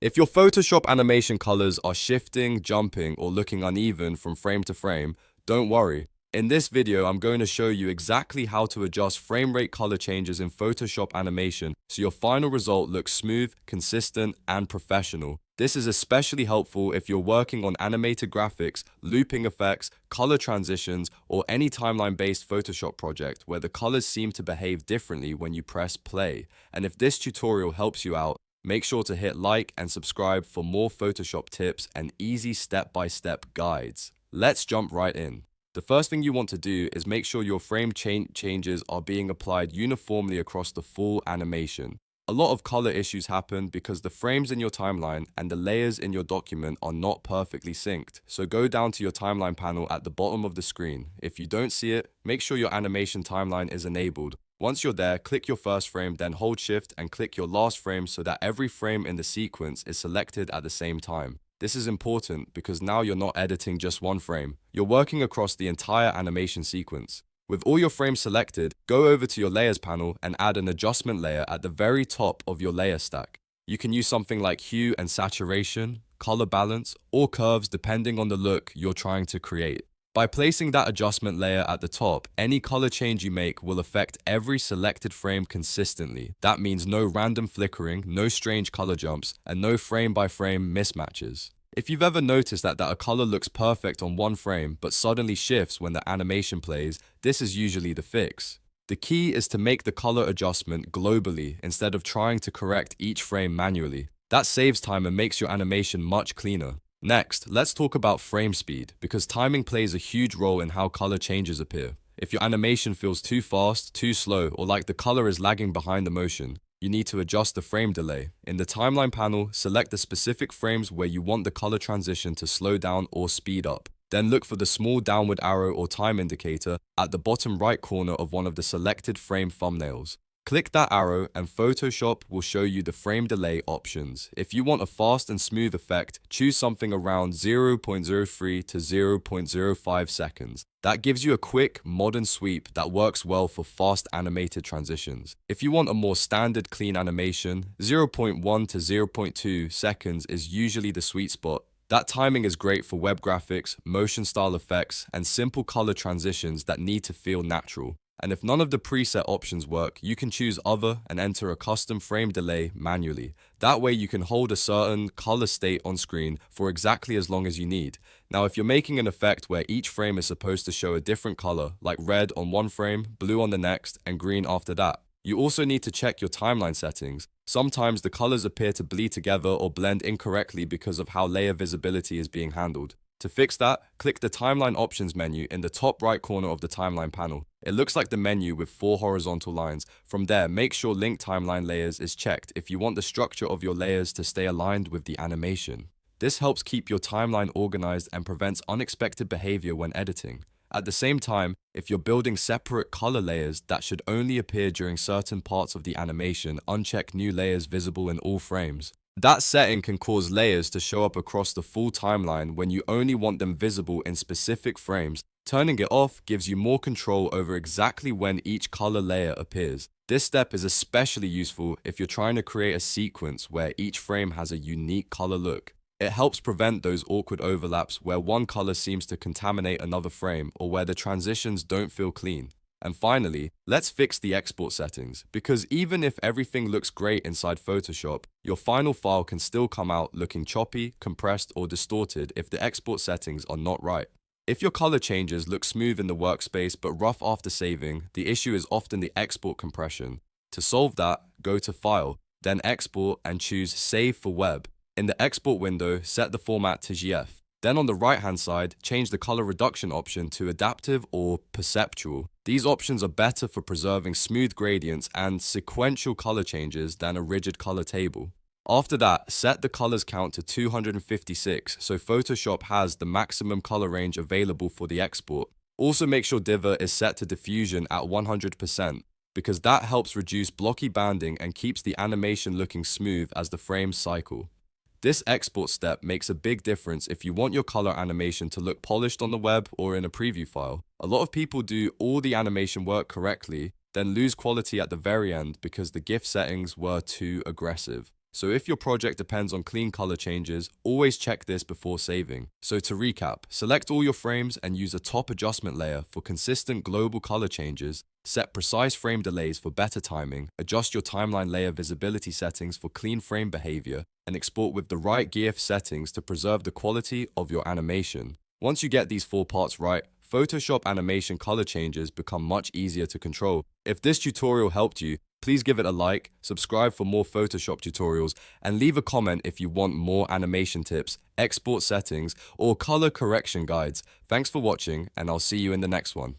If your Photoshop animation colors are shifting, jumping, or looking uneven from frame to frame, don't worry. In this video, I'm going to show you exactly how to adjust frame rate color changes in Photoshop animation so your final result looks smooth, consistent, and professional. This is especially helpful if you're working on animated graphics, looping effects, color transitions, or any timeline-based Photoshop project where the colors seem to behave differently when you press play. And if this tutorial helps you out, make sure to hit like and subscribe for more Photoshop tips and easy step-by-step guides. Let's jump right in. The first thing you want to do is make sure your frame changes are being applied uniformly across the full animation. A lot of color issues happen because the frames in your timeline and the layers in your document are not perfectly synced. So go down to your timeline panel at the bottom of the screen. If you don't see it, make sure your animation timeline is enabled. Once you're there, click your first frame, then hold Shift and click your last frame so that every frame in the sequence is selected at the same time. This is important because now you're not editing just one frame. You're working across the entire animation sequence. With all your frames selected, go over to your Layers panel and add an adjustment layer at the very top of your layer stack. You can use something like hue and saturation, color balance, or curves depending on the look you're trying to create. By placing that adjustment layer at the top, any color change you make will affect every selected frame consistently. That means no random flickering, no strange color jumps, and no frame-by-frame mismatches. If you've ever noticed that a color looks perfect on one frame but suddenly shifts when the animation plays, this is usually the fix. The key is to make the color adjustment globally instead of trying to correct each frame manually. That saves time and makes your animation much cleaner. Next, let's talk about frame speed, because timing plays a huge role in how color changes appear. If your animation feels too fast, too slow, or like the color is lagging behind the motion, you need to adjust the frame delay. In the timeline panel, select the specific frames where you want the color transition to slow down or speed up. Then look for the small downward arrow or time indicator at the bottom right corner of one of the selected frame thumbnails. Click that arrow and Photoshop will show you the frame delay options. If you want a fast and smooth effect, choose something around 0.03 to 0.05 seconds. That gives you a quick, modern sweep that works well for fast animated transitions. If you want a more standard clean animation, 0.1 to 0.2 seconds is usually the sweet spot. That timing is great for web graphics, motion style effects, and simple color transitions that need to feel natural. And if none of the preset options work, you can choose other and enter a custom frame delay manually. That way you can hold a certain color state on screen for exactly as long as you need. Now, if you're making an effect where each frame is supposed to show a different color, like red on one frame, blue on the next, and green after that, you also need to check your timeline settings. Sometimes the colors appear to bleed together or blend incorrectly because of how layer visibility is being handled. To fix that, click the Timeline Options menu in the top right corner of the timeline panel. It looks like the menu with 4 horizontal lines. From there, make sure Link Timeline Layers is checked if you want the structure of your layers to stay aligned with the animation. This helps keep your timeline organized and prevents unexpected behavior when editing. At the same time, if you're building separate color layers that should only appear during certain parts of the animation, uncheck New Layers visible in all frames. That setting can cause layers to show up across the full timeline when you only want them visible in specific frames. Turning it off gives you more control over exactly when each color layer appears. This step is especially useful if you're trying to create a sequence where each frame has a unique color look. It helps prevent those awkward overlaps where one color seems to contaminate another frame or where the transitions don't feel clean. And finally, let's fix the export settings, because even if everything looks great inside Photoshop, your final file can still come out looking choppy, compressed, or distorted if the export settings are not right. If your color changes look smooth in the workspace but rough after saving, the issue is often the export compression. To solve that, go to File, then Export and choose Save for Web. In the export window, set the format to GIF. Then on the right-hand side, change the color reduction option to adaptive or perceptual. These options are better for preserving smooth gradients and sequential color changes than a rigid color table. After that, set the colors count to 256 so Photoshop has the maximum color range available for the export. Also make sure Diver is set to diffusion at 100% because that helps reduce blocky banding and keeps the animation looking smooth as the frames cycle. This export step makes a big difference if you want your color animation to look polished on the web or in a preview file. A lot of people do all the animation work correctly, then lose quality at the very end because the GIF settings were too aggressive. So if your project depends on clean color changes, always check this before saving. So to recap, select all your frames and use a top adjustment layer for consistent global color changes, set precise frame delays for better timing, adjust your timeline layer visibility settings for clean frame behavior, and export with the right GIF settings to preserve the quality of your animation. Once you get these 4 parts right, Photoshop animation color changes become much easier to control. If this tutorial helped you, please give it a like, subscribe for more Photoshop tutorials, and leave a comment if you want more animation tips, export settings, or color correction guides. Thanks for watching, and I'll see you in the next one.